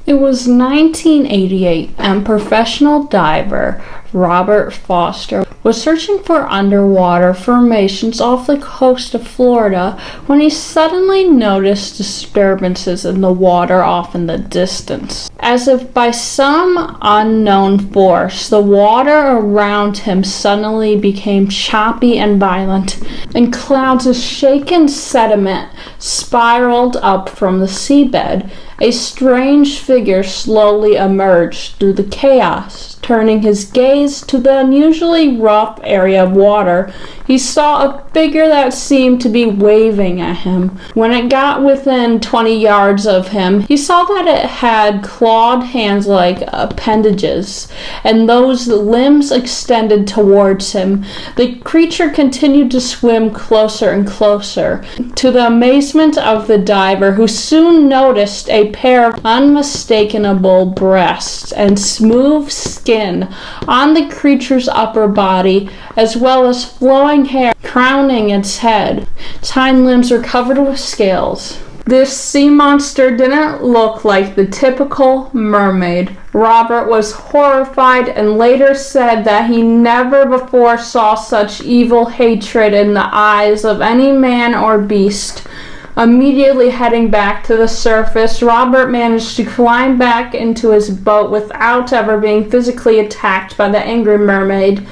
It was 1988, and professional diver Robert Foster was searching for underwater formations off the coast of Florida when he suddenly noticed disturbances in the water off in the distance. As if by some unknown force, the water around him suddenly became choppy and violent, and clouds of shaken sediment spiraled up from the seabed. A strange figure slowly emerged through the chaos. Turning his gaze to the unusually rough area of water, he saw a figure that seemed to be waving at him. When it got within 20 yards of him, he saw that it had clawed hands like appendages, and those limbs extended towards him. The creature continued to swim closer and closer, to the amazement of the diver, who soon noticed a pair of unmistakable breasts and smooth skin on the creature's upper body, as well as flowing hair crowning its head. Its hind limbs were covered with scales. This sea monster didn't look like the typical mermaid. Robert was horrified and later said that he never before saw such evil hatred in the eyes of any man or beast. Immediately heading back to the surface, Robert managed to climb back into his boat without ever being physically attacked by the angry mermaid.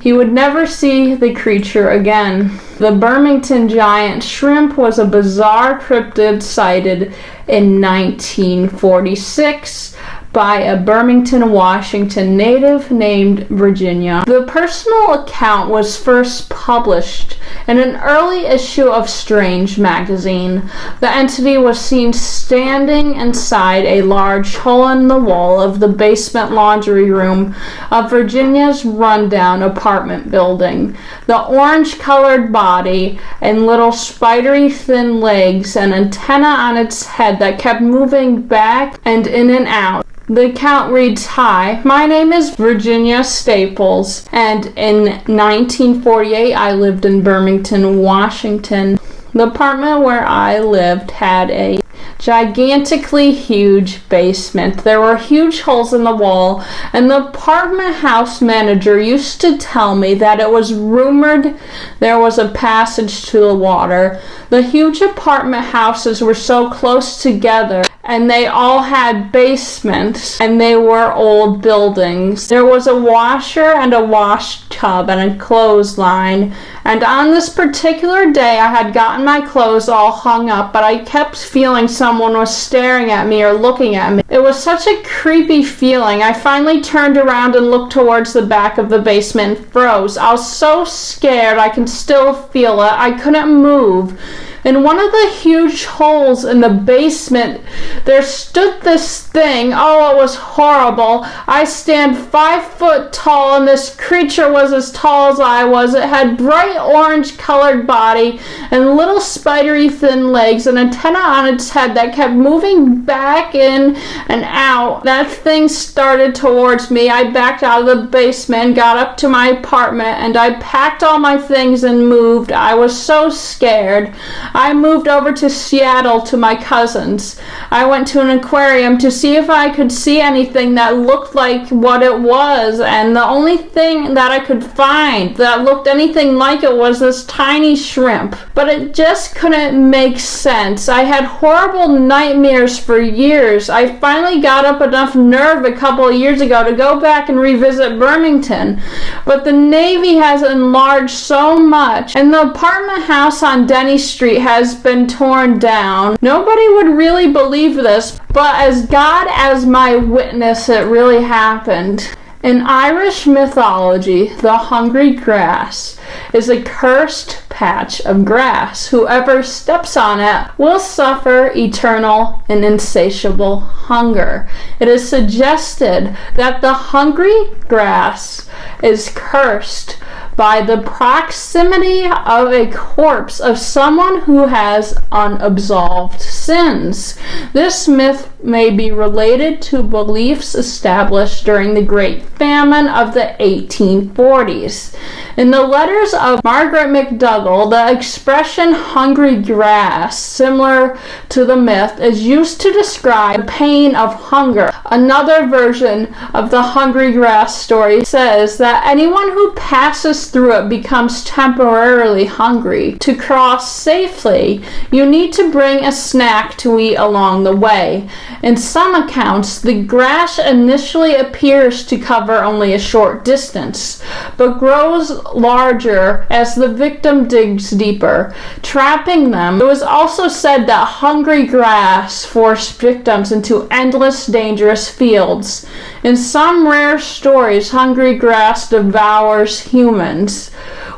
He would never see the creature again. The Birmingham giant shrimp was a bizarre cryptid sighted in 1946 by a Birmingham, Washington native named Virginia. The personal account was first published in an early issue of Strange magazine. The entity was seen standing inside a large hole in the wall of the basement laundry room of Virginia's rundown apartment building. The orange-colored body and little spidery thin legs and antenna on its head that kept moving back and in and out. The account reads, "Hi, my name is Virginia Staples, and in 1948 I lived in Birmingham, Washington. The apartment where I lived had a gigantically huge basement. There were huge holes in the wall, and the apartment house manager used to tell me that it was rumored there was a passage to the water. The huge apartment houses were so close together, and they all had basements, and they were old buildings. There was a washer and a wash tub and a clothesline, and on this particular day I had gotten my clothes all hung up, but I kept feeling someone was staring at me or looking at me. It was such a creepy feeling. I finally turned around and looked towards the back of the basement and froze. I was so scared I can still feel it. I couldn't move. In one of the huge holes in the basement, there stood this thing. Oh, it was horrible. I stand 5 foot tall, and this creature was as tall as I was. It had bright orange-colored body and little spidery thin legs and antenna on its head that kept moving back in and out. That thing started towards me. I backed out of the basement, got up to my apartment, and I packed all my things and moved. I was so scared. I moved over to Seattle to my cousins. I went to an aquarium to see if I could see anything that looked like what it was, and the only thing that I could find that looked anything like it was this tiny shrimp. But it just couldn't make sense. I had horrible nightmares for years. I finally got up enough nerve a couple of years ago to go back and revisit Birmingham, but the Navy has enlarged so much, and the apartment house on Denny Street has been torn down. Nobody would really believe this, but as God as my witness, it really happened. In Irish mythology, the hungry grass is a cursed patch of grass. Whoever steps on it will suffer eternal and insatiable hunger. It is suggested that the hungry grass is cursed by the proximity of a corpse of someone who has unabsolved sins. This myth may be related to beliefs established during the Great Famine of the 1840s. In the letters of Margaret McDougall, the expression hungry grass, similar to the myth, is used to describe the pain of hunger. Another version of the hungry grass story says that anyone who passes through it becomes temporarily hungry. To cross safely, you need to bring a snack to eat along the way. In some accounts, the grass initially appears to cover only a short distance, but grows larger as the victim digs deeper, trapping them. It was also said that hungry grass forced victims into endless, dangerous fields. In some rare stories, hungry grass devours humans,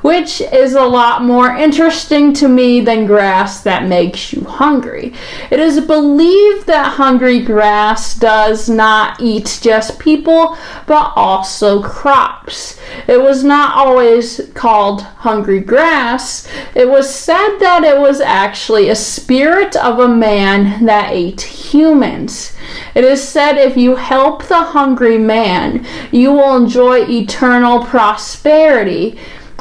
which is a lot more interesting to me than grass that makes you hungry. It is believed that hungry grass does not eat just people, but also crops. It was not always called hungry grass. It was said that it was actually a spirit of a man that ate humans. It is said if you help the hungry man, you will enjoy eternal prosperity,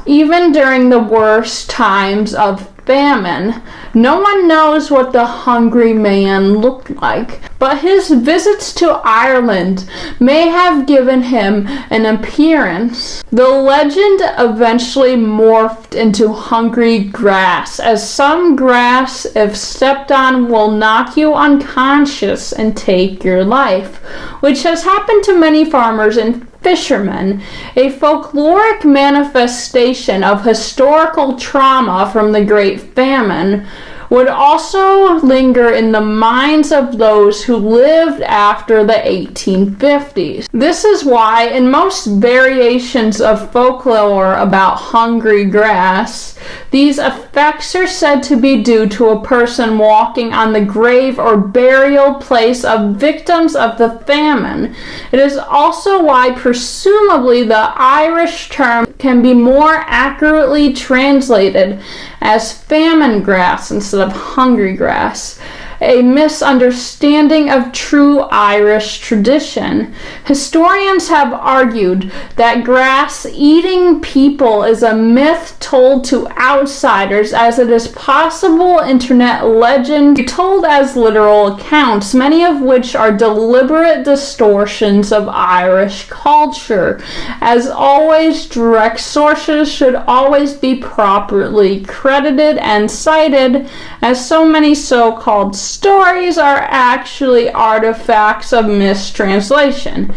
even during the worst times of famine. No one knows what the hungry man looked like, but his visits to Ireland may have given him an appearance. The legend eventually morphed into hungry grass, as some grass, if stepped on, will knock you unconscious and take your life, which has happened to many farmers and fishermen. A folkloric manifestation of historical trauma from the Great Famine would also linger in the minds of those who lived after the 1850s. This is why in most variations of folklore about hungry grass, these effects are said to be due to a person walking on the grave or burial place of victims of the famine. It is also why presumably the Irish term can be more accurately translated as famine grass instead of hungry grass, a misunderstanding of true Irish tradition. Historians have argued that grass-eating people is a myth told to outsiders, as it is possible internet legend be told as literal accounts, many of which are deliberate distortions of Irish culture. As always, direct sources should always be properly credited and cited, as so many so-called stories are actually artifacts of mistranslation.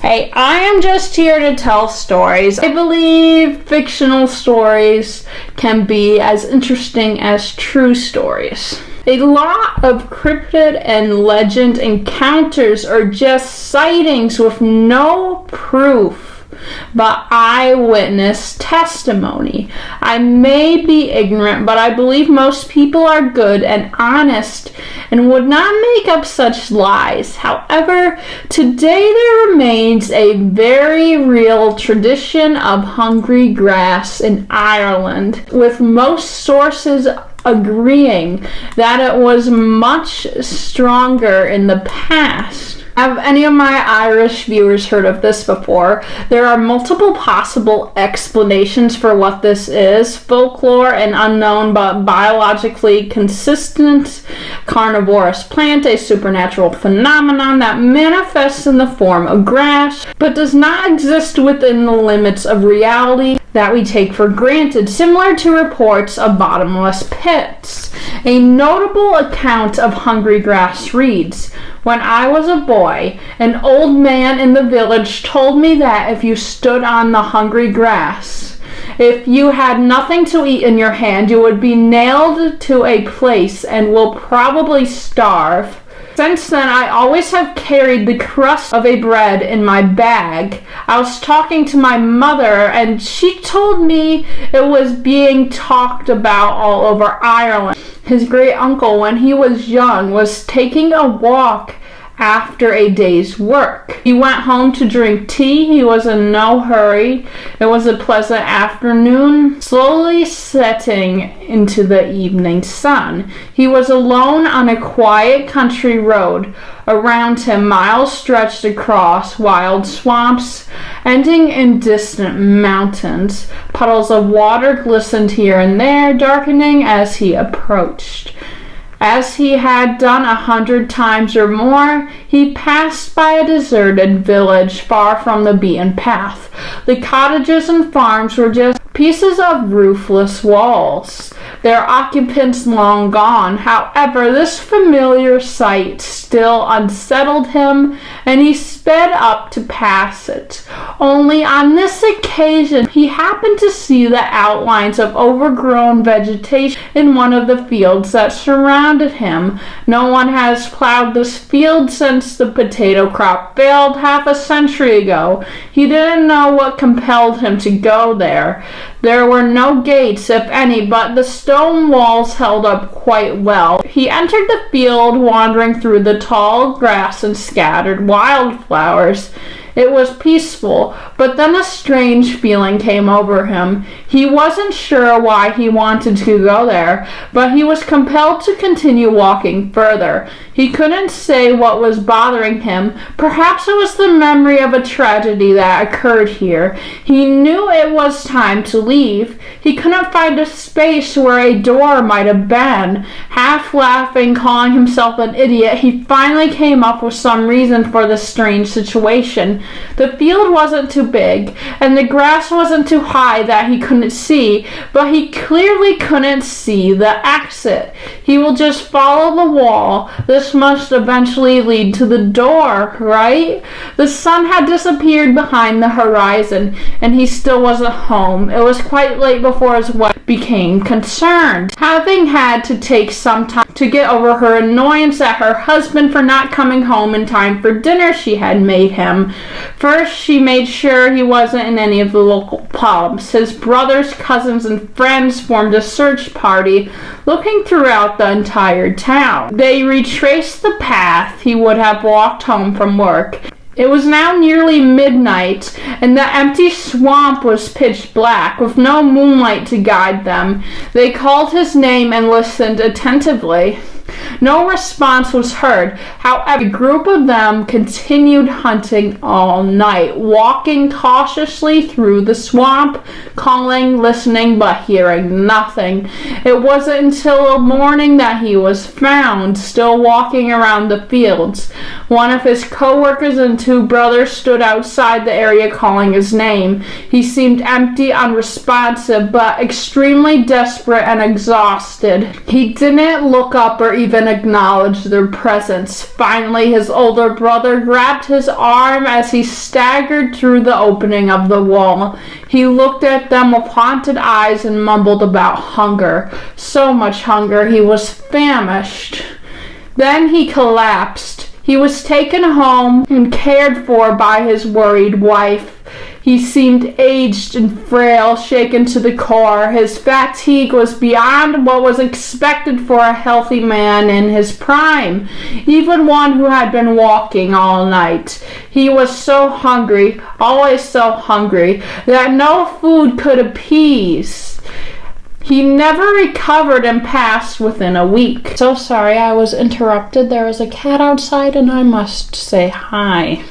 Hey, I am just here to tell stories. I believe fictional stories can be as interesting as true stories. A lot of cryptid and legend encounters are just sightings with no proof, but eyewitness testimony. I may be ignorant, but I believe most people are good and honest and would not make up such lies. However, today there remains a very real tradition of hungry grass in Ireland, with most sources agreeing that it was much stronger in the past. Have any of my Irish viewers heard of this before? There are multiple possible explanations for what this is. Folklore, an unknown but biologically consistent carnivorous plant, a supernatural phenomenon that manifests in the form of grass, but does not exist within the limits of reality that we take for granted, similar to reports of bottomless pits. A notable account of hungry grass reads, "When I was a boy, an old man in the village told me that if you stood on the hungry grass, if you had nothing to eat in your hand, you would be nailed to a place and will probably starve. Since then, I always have carried the crust of a bread in my bag. I was talking to my mother, and she told me it was being talked about all over Ireland. His great uncle, when he was young, was taking a walk after a day's work. He went home to drink tea. He was in no hurry. It was a pleasant afternoon, slowly setting into the evening sun. He was alone on a quiet country road. Around him, miles stretched across wild swamps, ending in distant mountains. Puddles of water glistened here and there, darkening as he approached. As he had done 100 times or more, he passed by a deserted village far from the beaten path. The cottages and farms were just pieces of roofless walls, their occupants long gone. However, this familiar sight still unsettled him, and he sped up to pass it. Only on this occasion, he happened to see the outlines of overgrown vegetation in one of the fields that surrounded him. No one has plowed this field since the potato crop failed half a century ago. He didn't know what compelled him to go there. There were no gates, if any, but the stone walls held up quite well. He entered the field, wandering through the tall grass and scattered wildflowers. It was peaceful, but then a strange feeling came over him. He wasn't sure why he wanted to go there, but he was compelled to continue walking further. He couldn't say what was bothering him. Perhaps it was the memory of a tragedy that occurred here. He knew it was time to leave. He couldn't find a space where a door might have been. Half laughing, calling himself an idiot, he finally came up with some reason for this strange situation. The field wasn't too big, and the grass wasn't too high that he couldn't see, but he clearly couldn't see the exit. He will just follow the wall. This must eventually lead to the door, right? The sun had disappeared behind the horizon, and he still wasn't home. It was quite late before his wife became concerned, having had to take some time to get over her annoyance at her husband for not coming home in time for dinner she had made him. First, she made sure he wasn't in any of the local pubs. His brothers, cousins, and friends formed a search party, looking throughout the entire town. They retraced the path he would have walked home from work. It was now nearly midnight, and the empty swamp was pitch black, with no moonlight to guide them. They called his name and listened attentively. No response was heard. However, a group of them continued hunting all night, walking cautiously through the swamp, calling, listening, but hearing nothing. It wasn't until morning that he was found, still walking around the fields. One of his co-workers and two brothers stood outside the area calling his name. He seemed empty, unresponsive, but extremely desperate and exhausted. He didn't look up or even acknowledge their presence. Finally, his older brother grabbed his arm as he staggered through the opening of the wall. He looked at them with haunted eyes and mumbled about hunger. So much hunger, he was famished. Then he collapsed. He was taken home and cared for by his worried wife. He seemed aged and frail, shaken to the core. His fatigue was beyond what was expected for a healthy man in his prime, even one who had been walking all night. He was so hungry, always so hungry, that no food could appease. He never recovered and passed within a week. So sorry I was interrupted. There is a cat outside and I must say hi.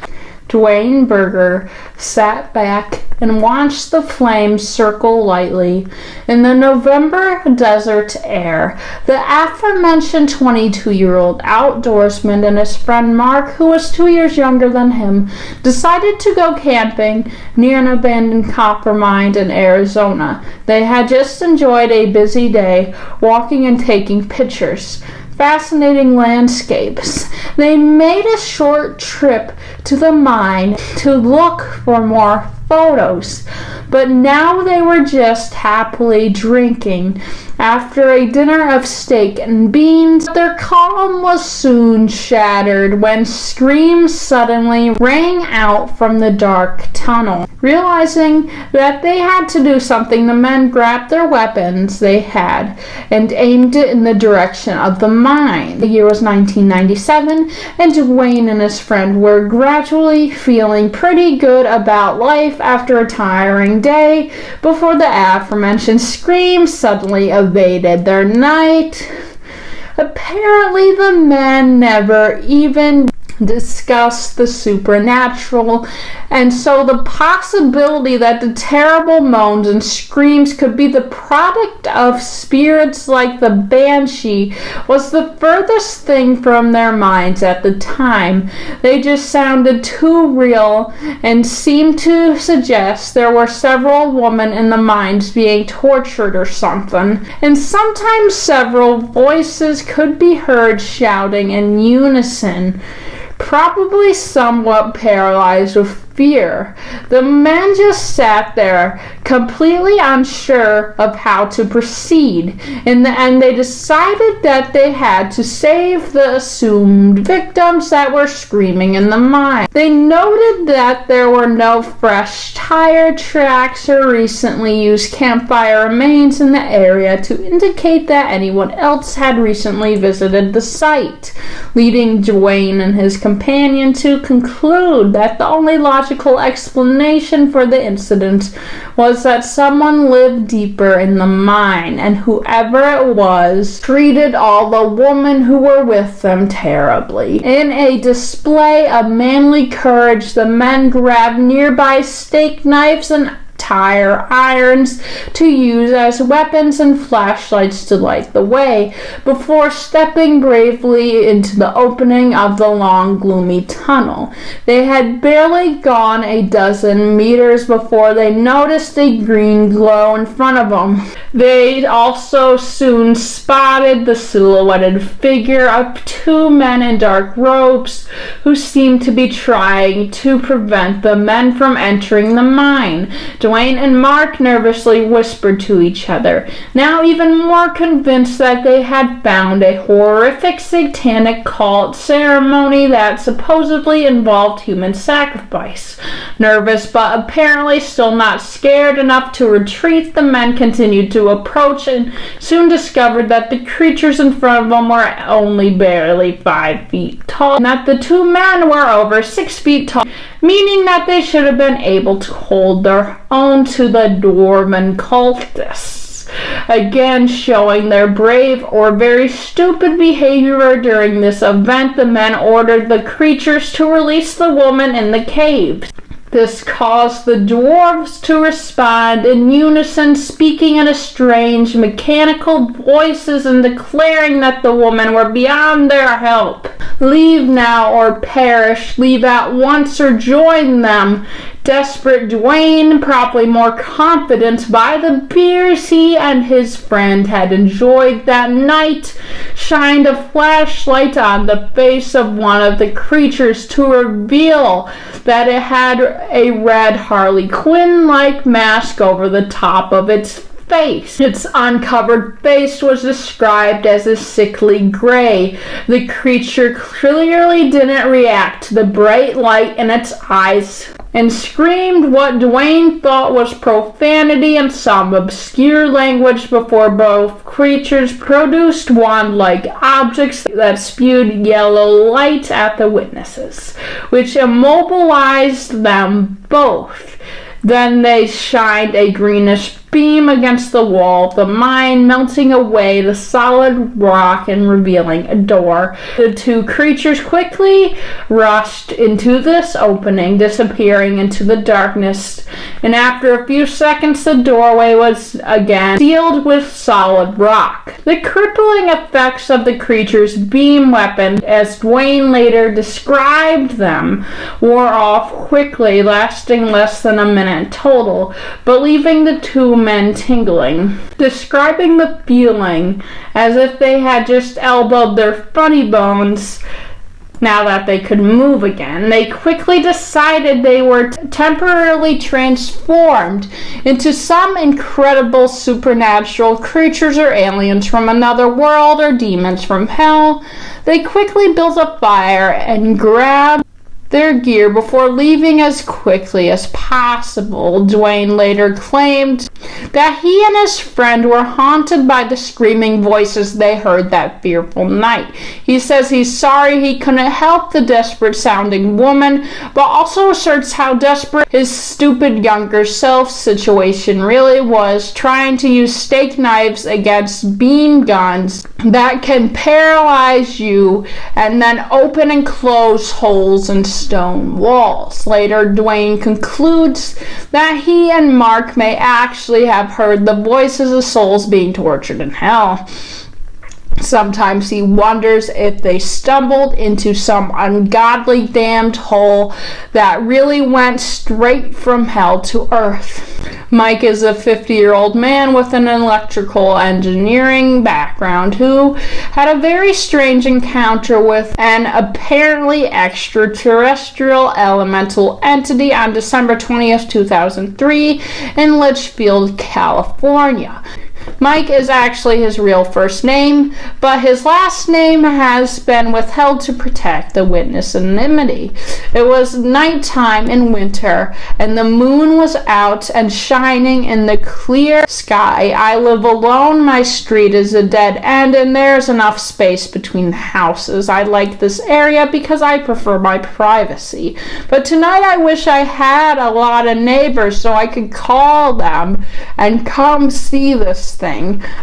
Dwayne Berger sat back and watched the flames circle lightly in the November desert air. The aforementioned 22-year-old outdoorsman and his friend Mark, who was 2 years younger than him, decided to go camping near an abandoned copper mine in Arizona. They had just enjoyed a busy day, walking and taking pictures. Fascinating landscapes. They made a short trip to the mine to look for more photos, but now they were just happily drinking After a dinner of steak and beans, their calm was soon shattered when screams suddenly rang out from the dark tunnel. Realizing that they had to do something, the men grabbed their weapons they had and aimed it in the direction of the mine. The year was 1997, and Dwayne and his friend were gradually feeling pretty good about life after a tiring day before the aforementioned screams suddenly invaded their night. Apparently, the men never even discussed the supernatural, and so the possibility that the terrible moans and screams could be the product of spirits like the banshee was the furthest thing from their minds at the time. They just sounded too real and seemed to suggest there were several women in the mines being tortured or something, and sometimes several voices could be heard shouting in unison, probably somewhat paralyzed with fear. The men just sat there, completely unsure of how to proceed. In the end, they decided that they had to save the assumed victims that were screaming in the mine. They noted that there were no fresh tire tracks or recently used campfire remains in the area to indicate that anyone else had recently visited the site, leading Dwayne and his companion to conclude that the only logical explanation for the incident was that someone lived deeper in the mine, and whoever it was treated all the women who were with them terribly. In a display of manly courage, the men grabbed nearby steak knives and tire irons to use as weapons and flashlights to light the way, before stepping bravely into the opening of the long, gloomy tunnel. They had barely gone a dozen meters before they noticed a green glow in front of them. They also soon spotted the silhouetted figure of two men in dark robes who seemed to be trying to prevent the men from entering the mine. Dwayne and Mark nervously whispered to each other, now even more convinced that they had found a horrific satanic cult ceremony that supposedly involved human sacrifice. Nervous but apparently still not scared enough to retreat, the men continued to approach and soon discovered that the creatures in front of them were only barely 5 feet tall, and that the two men were over 6 feet tall, meaning that they should have been able to hold their own to the dwarven cultists. Again, showing their brave or very stupid behavior during this event, the men ordered the creatures to release the woman in the cave. This caused the dwarves to respond in unison, speaking in a strange, mechanical voices and declaring that the women were beyond their help. Leave now or perish, leave at once or join them. Desperate Dwayne, probably more confident by the beers he and his friend had enjoyed that night, shined a flashlight on the face of one of the creatures to reveal that it had a red Harley Quinn-like mask over the top of its face. Its uncovered face was described as a sickly gray. The creature clearly didn't react to the bright light in its eyes and screamed what Dwayne thought was profanity in some obscure language before both creatures produced wand-like objects that spewed yellow light at the witnesses, which immobilized them both. Then they shined a greenish beam against the wall of the mine, melting away the solid rock and revealing a door. The two creatures quickly rushed into this opening, disappearing into the darkness, and after a few seconds the doorway was again sealed with solid rock. The crippling effects of the creature's beam weapon, as Dwayne later described them, wore off quickly, lasting less than a minute total, but leaving the two men tingling, describing the feeling as if they had just elbowed their funny bones Now that they could move again, they quickly decided they were temporarily transformed into some incredible supernatural creatures or aliens from another world or demons from hell. They quickly built a fire and grabbed their gear before leaving as quickly as possible. Dwayne later claimed that he and his friend were haunted by the screaming voices they heard that fearful night. He says he's sorry he couldn't help the desperate sounding woman, but also asserts how desperate his stupid younger self situation really was, trying to use steak knives against beam guns that can paralyze you and then open and close holes in stone walls. Later, Dwayne concludes that he and Mark may actually have heard the voices of souls being tortured in hell. Sometimes he wonders if they stumbled into some ungodly damned hole that really went straight from hell to earth. Mike is a 50-year-old man with an electrical engineering background who had a very strange encounter with an apparently extraterrestrial elemental entity on December 20th, 2003 in Litchfield, California. Mike is actually his real first name, but his last name has been withheld to protect the witness anonymity. It was nighttime in winter, and the moon was out and shining in the clear sky. I live alone, my street is a dead end, and there's enough space between the houses. I like this area because I prefer my privacy. But tonight I wish I had a lot of neighbors so I could call them and come see this thing.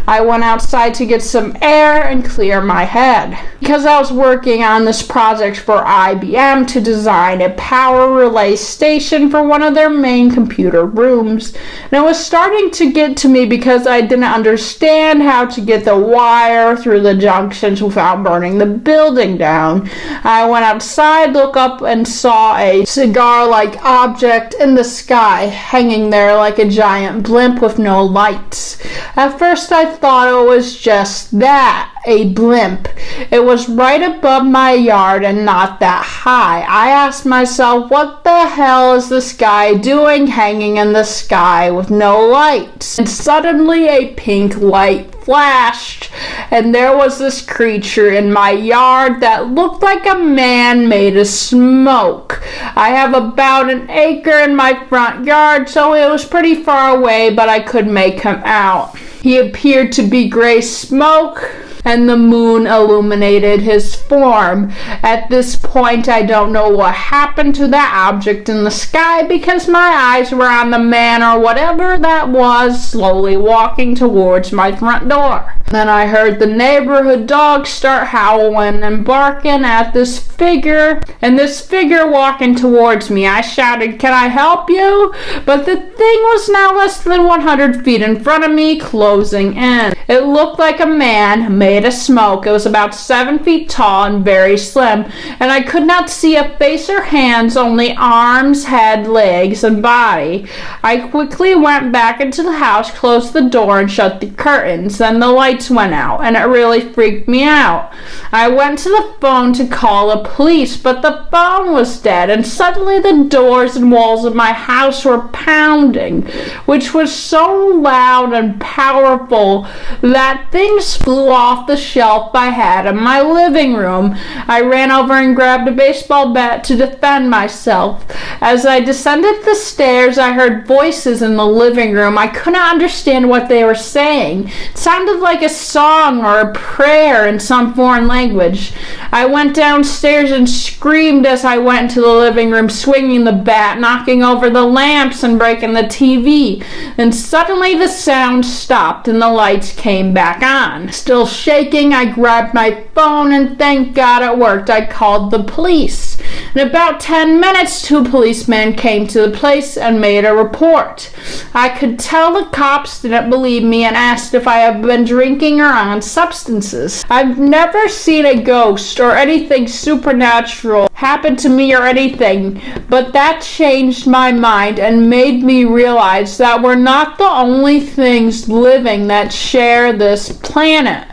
I went outside to get some air and clear my head because I was working on this project for IBM to design a power relay station for one of their main computer rooms. And it was starting to get to me because I didn't understand how to get the wire through the junctions without burning the building down. I went outside, looked up, and saw a cigar-like object in the sky hanging there like a giant blimp with no lights. At first I thought it was just that, a blimp. It was right above my yard and not that high. I asked myself, what the hell is this guy doing hanging in the sky with no lights? And suddenly a pink light flashed, and there was this creature in my yard that looked like a man made of smoke. I have about an acre in my front yard, so it was pretty far away, but I could make him out. He appeared to be gray smoke, and the moon illuminated his form. At this point, I don't know what happened to that object in the sky because my eyes were on the man or whatever that was slowly walking towards my front door. Then I heard the neighborhood dogs start howling and barking at this figure, and this figure walking towards me. I shouted, "Can I help you?" But the thing was now less than 100 feet in front of me, closing in. It looked like a man made of smoke. It was about 7 feet tall and very slim, and I could not see a face or hands, only arms, head, legs, and body. I quickly went back into the house, closed the door, and shut the curtains. Then the lights went out, and it really freaked me out. I went to the phone to call the police, but the phone was dead, and suddenly the doors and walls of my house were pounding, which was so loud and powerful that things flew off the shelf I had in my living room. I ran over and grabbed a baseball bat to defend myself. As I descended the stairs, I heard voices in the living room. I couldn't understand what they were saying. It sounded like a song or a prayer in some foreign language. I went downstairs and screamed as I went into the living room, swinging the bat, knocking over the lamps and breaking the TV. Then suddenly the sound stopped and the lights came back on. Still shaking, I grabbed my phone and thank God it worked. I called the police. In about 10 minutes, 2 policemen came to the place and made a report. I could tell the cops didn't believe me and asked if I had been drinking or on substances. I've never seen a ghost or anything supernatural happen to me or anything, but that changed my mind and made me realize that we're not the only things living that share this planet.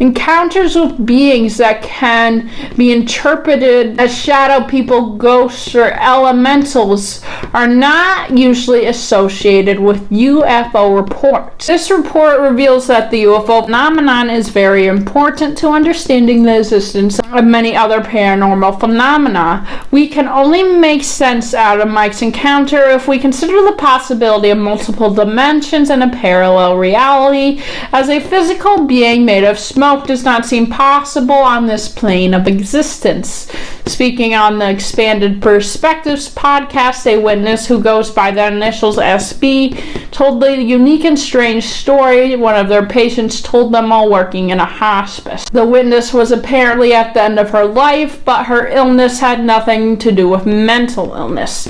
Encounters with beings that can be interpreted as shadow people, ghosts, or elementals are not usually associated with UFO reports. This report reveals that the UFO phenomenon is very important to understanding the existence of many other paranormal phenomena. We can only make sense out of Mike's encounter if we consider the possibility of multiple dimensions and a parallel reality, as a physical being made of smoke does not seem possible on this plane of existence. Speaking on the Expanded Perspectives podcast, a witness who goes by the initials SB told the unique and strange story one of their patients told them while working in a hospice. The witness was apparently at the end of her life, but her illness had nothing to do with mental illness.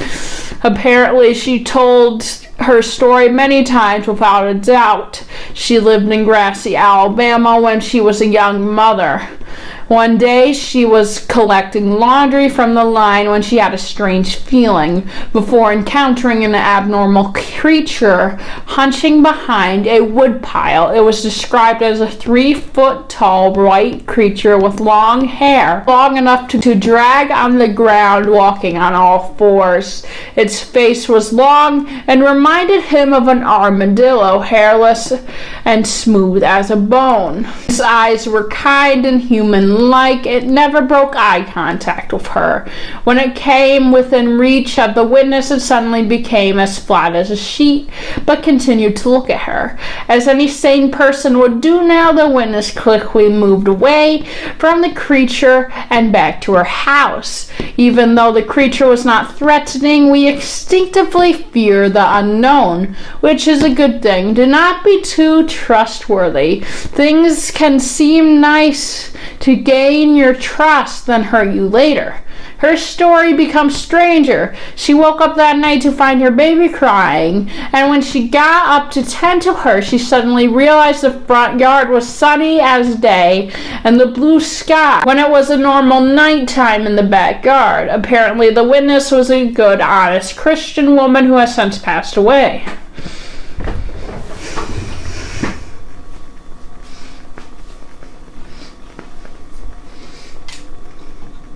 Apparently, she told her story many times without a doubt. She lived in Grassy, Alabama when she was a young mother. One day, she was collecting laundry from the line when she had a strange feeling before encountering an abnormal creature hunching behind a woodpile. It was described as a 3-foot-tall white creature with long hair, long enough to drag on the ground, walking on all fours. Its face was long and reminded him of an armadillo, hairless and smooth as a bone. His eyes were kind and human-like. It never broke eye contact with her. When it came within reach of the witness, it suddenly became as flat as a sheet, but continued to look at her. As any sane person would do now, the witness quickly moved away from the creature and back to her house. Even though the creature was not threatening, we instinctively fear the unknown, which is a good thing. Do not be too trustworthy. Things can seem nice to gain your trust, then hurt you later. Her story becomes stranger. She woke up that night to find her baby crying, and when she got up to tend to her, she suddenly realized the front yard was sunny as day and the blue sky when it was a normal nighttime in the backyard. Apparently, the witness was a good, honest Christian woman who has since passed away.